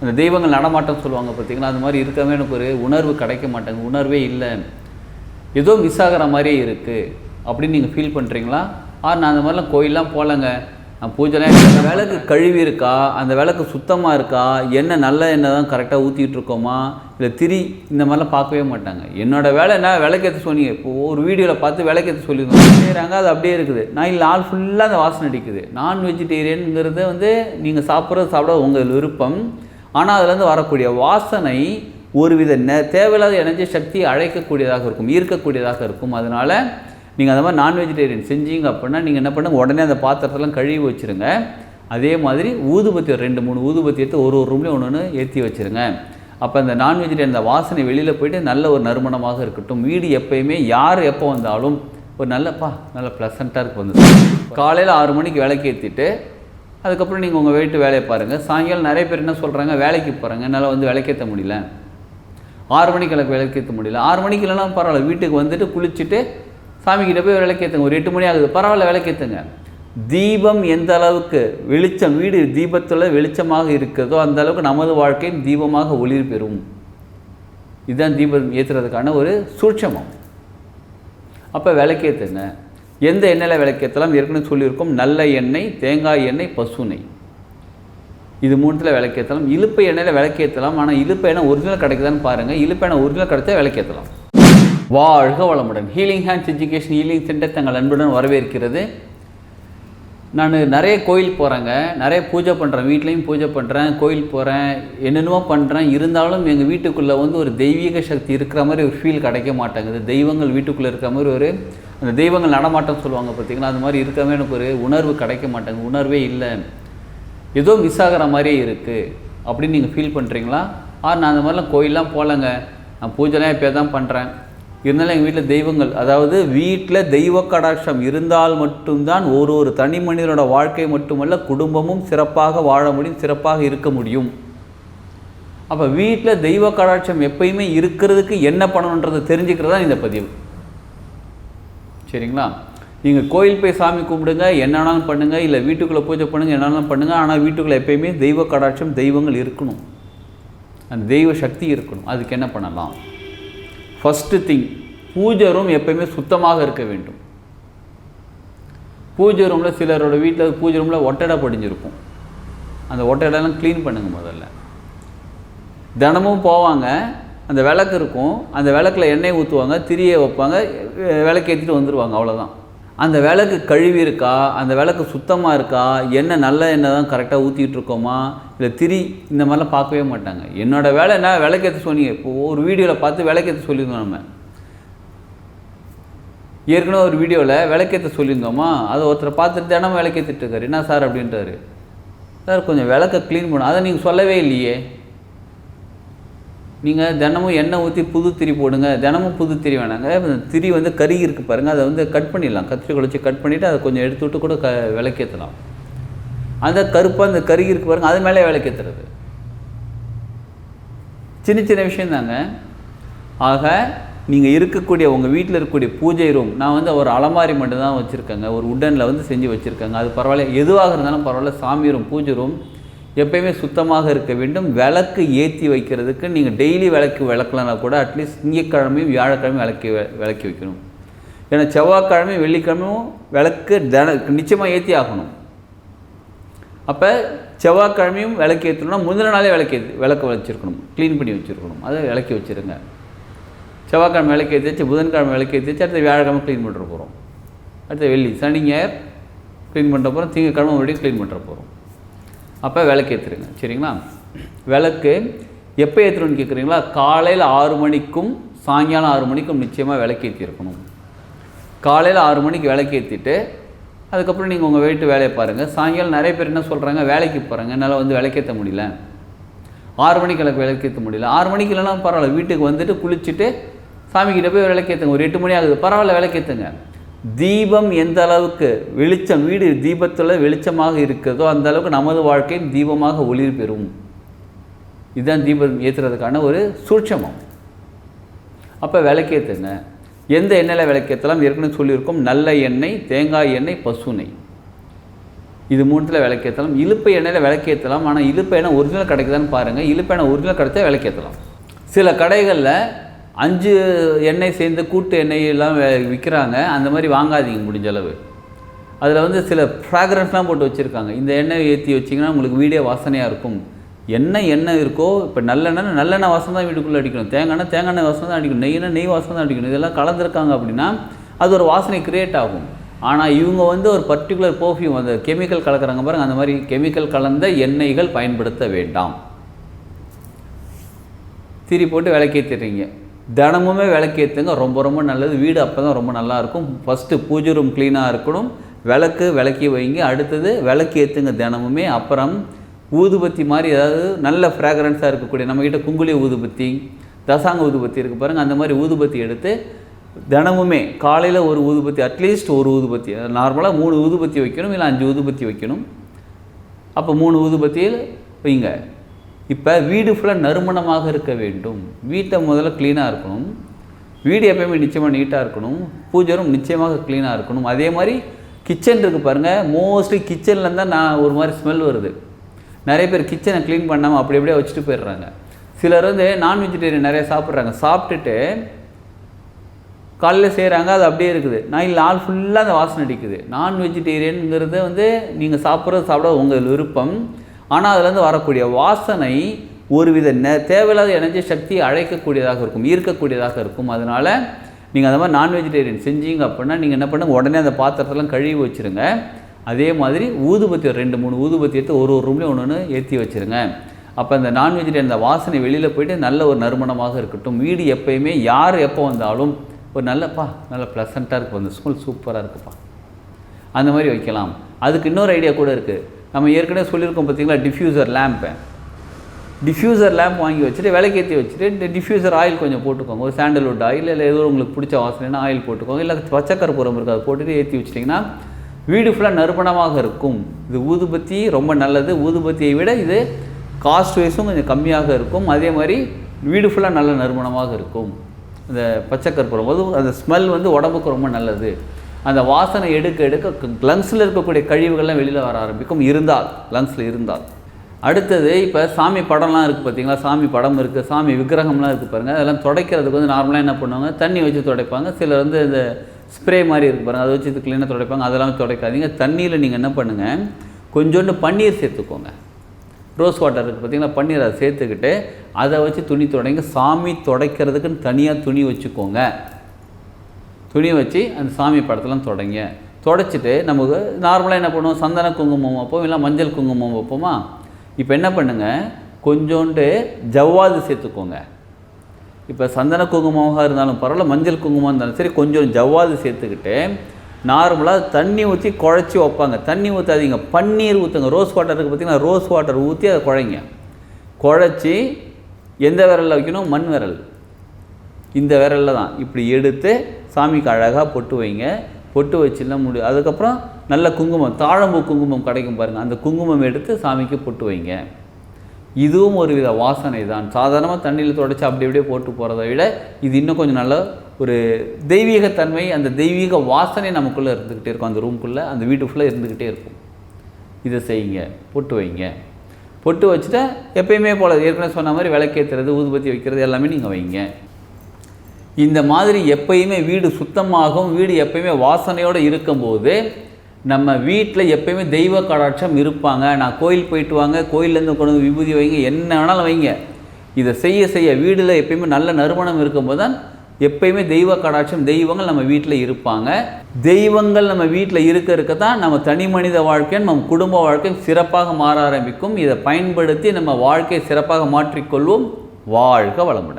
அந்த தெய்வங்கள் நடமாட்டம் சொல்லுவாங்க பார்த்தீங்களா, அது மாதிரி இருக்கவே எனக்கு ஒரு உணர்வு கிடைக்க மாட்டேங்க, உணர்வே இல்லை, ஏதோ மிஸ் ஆகிற மாதிரியே இருக்குது அப்படின்னு நீங்கள் ஃபீல் பண்ணுறீங்களா? நான் அந்த மாதிரிலாம் கோயிலெலாம் போகலங்க, நான் பூஜைலாம் விளக்கு கழுவி இருக்கா, அந்த விளக்கு சுத்தமாக இருக்கா, எண்ணெய் நல்ல எண்ணெய் தான் கரெக்டாக ஊற்றிட்டு இருக்கோமா, இல்லை திரி இந்த மாதிரிலாம் பார்க்கவே மாட்டாங்க. என்னோடய வேலை என்ன, விளக்கேற்ற சொன்னீங்க, இப்போது ஒரு வீடியோவில் பார்த்து விளக்கேற்ற சொல்லியிருந்தோம் செய்கிறாங்க, அது அப்படியே இருக்குது. நான் இல்லை ஆள் ஃபுல்லாக அந்த வாசனை அடிக்குது. நான் வெஜிடேரியனுங்கிறது வந்து நீங்கள் சாப்பிட உங்கள் விருப்பம், ஆனால் அதுலேருந்து வரக்கூடிய வாசனை ஒருவித தேவையில்லாத எனர்ஜி சக்தியை அழைக்கக்கூடியதாக இருக்கும், ஈர்க்கக்கூடியதாக இருக்கும். அதனால் நீங்கள் அந்த மாதிரி நான் வெஜிடேரியன் செஞ்சீங்க அப்படின்னா நீங்கள் என்ன பண்ணுங்கள், உடனே அந்த பாத்திரத்தெல்லாம் கழுவி வச்சுருங்க. அதே மாதிரி ஊதுபத்தி 2-3 ஊதுபத்தி எடுத்து ஒரு ரூம்லேயும் ஒன்று ஏற்றி வச்சுருங்க. அப்போ அந்த நான் வெஜிடேரியன் அந்த வாசனை வெளியில் போய்ட்டு நல்ல ஒரு நறுமணமாக இருக்கட்டும். வீடு எப்போயுமே யார் எப்போ வந்தாலும் ஒரு நல்ல ப்ளசண்ட்டாக இருக்கு. வந்து காலையில் 6 மணிக்கு விளக்கு ஏற்றிட்டு அதுக்கப்புறம் நீங்கள் உங்கள் வீட்டு வேலையை பாருங்கள். சாயங்காலம் நிறைய பேர் என்ன சொல்கிறாங்க, வேலைக்கு போகிறாங்க, என்னால் வந்து விளக்கேற்ற முடியல, 6 மணிக்கு விளக்கேற்ற முடியல. 6 மணிக்கு இல்லைனா பரவாயில்ல, வீட்டுக்கு வந்துட்டு குளிச்சுட்டு சாமிக்கிட்ட போய் விளக்கேற்றுங்க. ஒரு 8 மணி ஆகுது, பரவாயில்ல விளக்கேற்றுங்க. தீபம் எந்த அளவுக்கு வெளிச்சம், வீடு தீபத்தில் வெளிச்சமாக இருக்கிறதோ அந்த அளவுக்கு நமது வாழ்க்கையும் தீபமாக ஒளிர் பெறும். இதுதான் தீபம் ஏற்றுறதுக்கான ஒரு சூட்சமம். அப்போ விளக்கேற்றுங்க. எந்த எண்ணெயில் விளக்கேற்றலாம் ஏற்கனவே சொல்லியிருக்கோம். நல்ல எண்ணெய், தேங்காய் எண்ணெய், பசுனை, இது 3த்தில் விளக்கேற்றலாம். இழுப்பு எண்ணெயில் விளக்கேற்றலாம். ஆனால் இழுப்பு எண்ணெய் ஒரிஜினல் கிடைக்குதான்னு பாருங்கள். இழுப்பு எண்ணெய் ஒரிஜினல் கிடைச்சா விளக்கேற்றலாம். வாழ்க வளமுடன். Healing hands education healing centre தங்கள் அன்புடன் வரவேற்கிறது. நான் நிறைய கோயில் போகிறேங்க, நிறைய பூஜை பண்ணுறேன், வீட்லேயும் பூஜை பண்ணுறேன், கோயில் போகிறேன், என்னென்னமோ பண்ணுறேன். இருந்தாலும் எங்கள் வீட்டுக்குள்ளே வந்து ஒரு தெய்வீக சக்தி இருக்கிற மாதிரி ஒரு ஃபீல் கிடைக்க மாட்டேங்குது. தெய்வங்கள் வீட்டுக்குள்ளே இருக்கிற மாதிரி ஒரு அந்த தெய்வங்கள் நடமாட்டம் சொல்லுவாங்க பார்த்தீங்களா, அது மாதிரி இருக்கவே எனக்கு ஒரு உணர்வு கிடைக்க மாட்டேங்குது, உணர்வே இல்லை, ஏதோ மிஸ் ஆகிற மாதிரியே இருக்குது அப்படின்னு நீங்கள் ஃபீல் பண்ணுறீங்களா? நான் அந்த மாதிரிலாம் கோயிலெலாம் போகலங்க, நான் பூஜைலாம் எப்போ தான் பண்ணுறேன். இருந்தாலும் எங்கள் வீட்டில் தெய்வங்கள், அதாவது வீட்டில் தெய்வ கடாட்சம் இருந்தால் மட்டும்தான் ஒரு தனி மனிதனோட வாழ்க்கை மட்டுமல்ல குடும்பமும் சிறப்பாக வாழ முடியும், சிறப்பாக இருக்க முடியும். அப்போ வீட்டில் தெய்வ கடாட்சம் எப்பயுமே இருக்கிறதுக்கு என்ன பண்ணணுன்றதை தெரிஞ்சுக்கிறது தான் இந்த பதிவு. சரிங்களா? நீங்கள் கோயில் போய் சாமி கும்பிடுங்க, என்னன்னாலும் பண்ணுங்கள், இல்லை வீட்டுக்குள்ளே பூஜை பண்ணுங்கள், என்னன்னாலும் பண்ணுங்கள். ஆனால் வீட்டுக்குள்ளே எப்பயுமே தெய்வ கடாட்சம் தெய்வங்கள் இருக்கணும், அந்த தெய்வ சக்தி இருக்கணும். அதுக்கு என்ன பண்ணலாம்? ஃபஸ்ட்டு திங், பூஜை ரூம் எப்பயுமே சுத்தமாக இருக்க வேண்டும். பூஜை ரூமில் சிலரோட வீட்டில் பூஜை ரூமில் ஒட்டடை படிஞ்சிருக்கும், அந்த ஒட்டடைலாம் க்ளீன் பண்ணுங்கள். முதல்ல தினமும் போவாங்க, அந்த விளக்கு இருக்கும், அந்த விளக்கில் எண்ணெய் ஊற்றுவாங்க, திரியை வைப்பாங்க, விளக்கேற்றிட்டு வந்துடுவாங்க, அவ்வளோதான். அந்த விளக்கு கழுவி இருக்கா, அந்த விளக்கு சுத்தமாக இருக்கா, எண்ணெய் நல்ல எண்ணெய் தான் கரெக்டாக ஊற்றிட்டு இருக்கோமா, இல்லை திரி இந்த மாதிரிலாம் பார்க்கவே மாட்டாங்க. என்னோடய வேலை என்ன, விளக்கேற்ற சொன்னீங்க, இப்போது ஒரு வீடியோவில் பார்த்து விளக்கேற்ற சொல்லியிருந்தோம். நம்ம ஏற்கனவே ஒரு வீடியோவில் விளக்கேற்ற சொல்லியிருந்தோமா, அதை ஒருத்தரை பார்த்துட்டு தினமும் விளக்கேற்றிட்டு இருக்காரு. என்ன சார் அப்படின்றாரு. சார் கொஞ்சம் விளக்கை க்ளீன் பண்ணணும். அதை நீங்கள் சொல்லவே இல்லையே. நீங்கள் தினமும் எண்ணெய் ஊற்றி புது திரி போடுங்க, தினமும் புது திரி வேணாங்க. திரி வந்து கருகி இருக்குது பாருங்கள், அதை வந்து கட் பண்ணிடலாம், கத்திரிக்கோல் வச்சு கட் பண்ணிவிட்டு அதை கொஞ்சம் எடுத்து விட்டு கூட விளக்கேற்றலாம். அந்த கருப்பாக அந்த கருகி இருக்குது பாருங்கள், அது மேலே விளக்கேற்றுறது சின்ன சின்ன விஷயந்தாங்க. ஆக நீங்கள் இருக்கக்கூடிய உங்கள் வீட்டில் இருக்கக்கூடிய பூஜை ரூம், நான் வந்து ஒரு அலமாரி மட்டும் தான் வச்சுருக்கேங்க, ஒரு உட்டனில் வந்து செஞ்சு வச்சுருக்காங்க, அது பரவாயில்ல, எதுவாக இருந்தாலும் பரவாயில்ல. சாமி ரூம், பூஜை ரூம் எப்பயுமே சுத்தமாக இருக்க வேண்டும். விளக்கு ஏற்றி வைக்கிறதுக்கு நீங்கள் டெய்லி விளக்கலனா கூட அட்லீஸ்ட் திங்கட்கிழமையும் வியாழக்கிழமையும் விளக்கி வைக்கணும். ஏன்னா செவ்வாய்க்கிழமையும் வெள்ளிக்கிழமையும் விளக்கு நிச்சயமாக ஏற்றி ஆகணும். அப்போ செவ்வாய்க்கிழமையும் விளக்கு ஏற்றணும்னா முந்தின நாளே விளக்கு வச்சுருக்கணும், க்ளீன் பண்ணி வச்சுருக்கணும், அதை விளக்கி வச்சுருங்க. செவ்வாய்க்கிழமை விளக்கு ஏற்றி வச்சு, புதன்கிழமை விளக்கு ஏற்றி வச்சு, அடுத்த வியாழக்கிழமை க்ளீன் பண்ணுற போகிறோம், அடுத்த வெள்ளி சனி ஞாயிறு க்ளீன் பண்ணுற போகிறோம், திங்கட்கிழமை மறுபடியும் க்ளீன் பண்ணுற போகிறோம். அப்போ விளக்கு ஏற்றுருங்க. சரிங்களா? விளக்கு எப்போ ஏற்றுறோன்னு கேட்குறீங்களா? காலையில் 6 மணிக்கும் சாயங்காலம் 6 மணிக்கும் நிச்சயமாக விளக்கு ஏற்றிருக்கணும். காலையில் 6 மணிக்கு விளக்கு ஏற்றிட்டு அதுக்கப்புறம் நீங்கள் உங்கள் வீட்டு வேலையை பாருங்கள். சாயங்காலம் நிறைய பேர் என்ன சொல்கிறாங்க, வேலைக்கு போகிறாங்க, என்னால் வந்து விளக்கேற்ற முடியல, 6 மணிக்கு விளக்கேற்ற முடியல. 6 மணிக்கு இல்லைனா பரவாயில்ல, வீட்டுக்கு வந்துட்டு குளிச்சுட்டு சாமிக்கிட்ட போய் விளக்கேற்றுங்க. ஒரு 8 மணி ஆகுது, பரவாயில்ல விளக்கேற்றுங்க. தீபம் எந்த அளவுக்கு வெளிச்சம், வீடு தீபத்தில் வெளிச்சமாக இருக்கிறதோ அந்த அளவுக்கு நமது வாழ்க்கையும் தீபமாக ஒளிர் பெறும். இதுதான் தீபம் ஏற்றுறதுக்கான ஒரு சூட்சமம். அப்போ விளக்கேற்றுங்க. எந்த எண்ணெயில் விளக்கேற்றலாம் ஏற்கனவே சொல்லியிருக்கோம். நல்ல எண்ணெய், தேங்காய் எண்ணெய், பசுனை, இது 3த்தில் விளக்கேற்றலாம். இலுப்பை எண்ணெயில் விளக்கேற்றலாம். ஆனால் இலுப்பை எண்ணெய் ஒரிஜினல் கிடைக்குதான்னு பாருங்கள். இலுப்பை எண்ணெய் ஒரிஜினல் கிடைச்சா விளக்கேற்றலாம். சில கடைகளில் 5 எண்ணெய் சேர்ந்து கூட்டு எண்ணெய் எல்லாம் விற்கிறாங்க. அந்த மாதிரி வாங்காதீங்க முடிஞ்ச அளவு. அதில் வந்து சில ஃப்ராக்ரன்ஸ்லாம் போட்டு வச்சுருக்காங்க. இந்த எண்ணெய் ஏற்றி வச்சிங்கன்னா உங்களுக்கு வீடே வாசனையாக இருக்கும். எண்ணெய் இருக்கோ, இப்போ நல்லெண்ணெய் வாசனை தான் வீட்டுக்குள்ளே அடிக்கணும். தேங்காய் வாசனை தான் அடிக்கணும். நெய் வாசனை தான் அடிக்கணும். இதெல்லாம் கலந்துருக்காங்க அப்படின்னா அது ஒரு வாசனை க்ரியேட் ஆகும். ஆனால் இவங்க வந்து ஒரு பர்டிகுலர் பர்ஃப்யூம், அந்த கெமிக்கல் கலக்கிறாங்க பாருங்கள். அந்த மாதிரி கெமிக்கல் கலந்த எண்ணெய்கள் பயன்படுத்த வேண்டாம். திரி போட்டு விளக்கேற்றிடுறீங்க. தினமுமே விளக்கேற்றுங்க. ரொம்ப ரொம்ப நல்லது. வீடு அப்போ தான் ரொம்ப நல்லாயிருக்கும். ஃபஸ்ட்டு பூஜை ரூம் க்ளீனாக இருக்கணும். விளக்கி வைங்க. அடுத்தது விளக்கு ஏற்றுங்க தினமுமே. அப்புறம் ஊதுபத்தி மாதிரி ஏதாவது நல்ல ஃப்ராக்ரன்ஸாக இருக்கக்கூடிய, நம்மக்கிட்ட குங்குலி ஊதுபத்தி, தசாங்க ஊதுபத்தி இருக்குது பாருங்கள். அந்த மாதிரி ஊதுபத்தி எடுத்து தினமுமே காலையில் ஒரு ஊதுபத்தி, அட்லீஸ்ட் ஒரு ஊதுபத்தி, நார்மலாக 3 ஊதுபத்தி வைக்கணும், இல்லை 5 ஊதுபத்தி வைக்கணும். அப்போ 3 ஊதுபத்தியில் வைங்க. இப்போ வீடு ஃபுல்லாக நறுமணமாக இருக்க வேண்டும். வீட்டை முதல்ல க்ளீனாக இருக்கணும். வீடு எப்போயுமே நிச்சயமாக நீட்டாக இருக்கணும். பூஜை ரூம் நிச்சயமாக க்ளீனாக இருக்கணும். அதே மாதிரி கிச்சன் இருக்குது பாருங்கள். மோஸ்ட்லி கிச்சனில் தான் ஒரு மாதிரி ஸ்மெல் வருது. நிறைய பேர் கிச்சனை க்ளீன் பண்ணாமல் அப்படியே வச்சுட்டு போயிடுறாங்க. சிலர் வந்து நான் வெஜிடேரியன் நிறைய சாப்பிட்றாங்க. சாப்பிட்டுட்டு காலையில் செய்கிறாங்க, அது அப்படியே இருக்குது. நாள் ஃபுல்லாக அந்த வாசனை அடிக்குது. நான் வெஜிடேரியனுங்கிறது வந்து நீங்கள் சாப்பிட உங்கள் விருப்பம். ஆனால் அதுலேருந்து வரக்கூடிய வாசனை ஒருவித தேவையில்லாத எனர்ஜி சக்தியை அழைக்கக்கூடியதாக இருக்கும், ஈர்க்கக்கூடியதாக இருக்கும். அதனால் நீங்கள் அந்த மாதிரி நான் வெஜிடேரியன் செஞ்சீங்க அப்படின்னா நீங்கள் என்ன பண்ணுங்கள், உடனே அந்த பாத்திரத்தெல்லாம் கழுவி வச்சுருங்க. அதே மாதிரி ஊதுபத்தி 2-3 ஊதுபத்தி எடுத்து ஒரு ரூம்லேயும் ஒன்று ஏற்றி வச்சுருங்க. அப்போ அந்த நான் வெஜிடேரியன் அந்த வாசனை வெளியில் போய்ட்டு நல்ல ஒரு நறுமணமாக இருக்கட்டும். வீடு எப்போயுமே யார் எப்போ வந்தாலும் ஒரு நல்ல ப்ளசண்ட்டாக இருக்கும், அந்த ஸ்மெல் சூப்பராக இருக்குப்பா, அந்த மாதிரி வைக்கலாம். அதுக்கு இன்னொரு ஐடியா கூட இருக்குது. நம்ம ஏற்கனவே சொல்லியிருக்கோம் பார்த்தீங்களா, டிஃப்யூசர் லேம்ப் வாங்கி வச்சுட்டு விளக்கேற்றி வச்சுட்டு இந்த டிஃப்யூசர் ஆயில் கொஞ்சம் போட்டுக்கோங்க. ஒரு சாண்டல்வுட் ஆயில் இல்லை ஏதோ உங்களுக்கு பிடிச்ச வாசனைனா ஆயில் போட்டுக்கோங்க. இல்லை பச்சைக்கற்பூரம் இருக்குது, அதை போட்டுட்டு ஏற்றி வச்சிட்டிங்கன்னா வீடு ஃபுல்லாக நறுமணமாக இருக்கும். இது ஊதுபத்தி ரொம்ப நல்லது. ஊதுபத்தியை விட இது காஸ்ட் வைஸும் கொஞ்சம் கம்மியாக இருக்கும். அதே மாதிரி வீடு ஃபுல்லாக நல்ல நறுமணமாக இருக்கும். இந்த பச்சைக்கற்பூரம் அந்த ஸ்மெல் வந்து உடம்புக்கு ரொம்ப நல்லது. அந்த வாசனை எடுக்க லங்ஸில் இருக்கக்கூடிய கழிவுகள்லாம் வெளியில் வர ஆரம்பிக்கும், லங்ஸில் இருந்தால். அடுத்தது இப்போ சாமி படம்லாம் இருக்குது பார்த்தீங்களா, சாமி படம் இருக்குது, சாமி விக்கிரகம்லாம் இருக்குது பாருங்கள். அதெல்லாம் துடைக்கிறதுக்கு வந்து நார்மலாக என்ன பண்ணுவாங்க, தண்ணி வச்சு துடைப்பாங்க. சிலர் வந்து இந்த ஸ்ப்ரே மாதிரி இருக்குது பாருங்கள், அதை வச்சு இது க்ளீனாக துடைப்பாங்க. அதெல்லாம் துடைக்காதீங்க. தண்ணியில் நீங்கள் என்ன பண்ணுங்கள், கொஞ்சோண்டு பன்னீர் சேர்த்துக்கோங்க. ரோஸ் வாட்டர் இருக்குது பார்த்தீங்களா, பன்னீர் அதை சேர்த்துக்கிட்டு அதை வச்சு துணி துடைங்க. சாமி துடைக்கிறதுக்குன்னு தனியாக துணி வச்சுக்கோங்க. துணி வச்சு அந்த சாமி படத்தெல்லாம் துடைச்சிட்டு நமக்கு நார்மலாக என்ன பண்ணுவோம், சந்தன குங்குமம் வைப்போம், இல்லை மஞ்சள் குங்குமம் வைப்போமா. இப்போ என்ன பண்ணுங்கள், கொஞ்சோண்டு ஜவ்வாது சேர்த்துக்கோங்க. இப்போ சந்தன குங்குமமாக இருந்தாலும் பரவாயில்ல, மஞ்சள் குங்குமம் இருந்தாலும் சரி, கொஞ்சம் ஜவ்வாது சேர்த்துக்கிட்டு நார்மலாக தண்ணி ஊற்றி குழச்சி வைப்பாங்க. தண்ணி ஊற்றாதீங்க, பன்னீர் ஊற்றுங்க. ரோஸ் வாட்டர் இருக்குது பார்த்திங்கன்னா, ரோஸ் வாட்டர் ஊற்றி அதை குழைச்சி எந்த விரலில் வைக்கணும், மண் விரல், இந்த விரலில் தான் இப்படி எடுத்து சாமிக்கு அழகாக பொட்டு வைங்க. பொட்டு வச்சுலாம் அதுக்கப்புறம் நல்ல குங்குமம், தாழம்பூ குங்குமம் கிடைக்கும் பாருங்கள், அந்த குங்குமம் எடுத்து சாமிக்கு பொட்டு வைங்க. இதுவும் ஒரு வித வாசனை தான். சாதாரணமாக தண்ணியில் துடைச்சி அப்படியே போட்டு போகிறத விட இது இன்னும் கொஞ்சம் நல்ல ஒரு தெய்வீகத்தன்மை, அந்த தெய்வீக வாசனை நமக்குள்ளே இருந்துக்கிட்டே இருக்கும். அந்த ரூம்குள்ளே, அந்த வீட்டு ஃபுல்லாக இருந்துக்கிட்டே இருக்கும். இதை செய்யுங்க, பொட்டு வைங்க. பொட்டு வச்சுட்டா எப்பயுமே போல் ஏற்கனவே சொன்ன மாதிரி விளக்கேற்றுறது, ஊதுபத்தி வைக்கிறது எல்லாமே நீங்கள் வைங்க. இந்த மாதிரி எப்பயுமே வீடு சுத்தமாகவும் வீடு எப்பயுமே வாசனையோடு இருக்கும்போது நம்ம வீட்டில் எப்பயுமே தெய்வ கடாட்சம் இருப்பாங்க. நான் கோயில் போயிட்டு வாங்க, கோயிலேருந்து கொண்டு வந்து விபூதி வைங்க, என்ன வேணாலும் வைங்க. இதை செய்ய வீடில் எப்பயுமே நல்ல நறுமணம் இருக்கும்போது தான் எப்பயுமே தெய்வ கடாட்சம், தெய்வங்கள் நம்ம வீட்டில் இருப்பாங்க. தெய்வங்கள் நம்ம வீட்டில் இருக்க தான் நம்ம தனி மனித வாழ்க்கையும் நம்ம குடும்ப வாழ்க்கையும் சிறப்பாக மாற ஆரம்பிக்கும். இதை பயன்படுத்தி நம்ம வாழ்க்கையை சிறப்பாக மாற்றிக்கொள்வோம். வாழ்க வளமுடன்.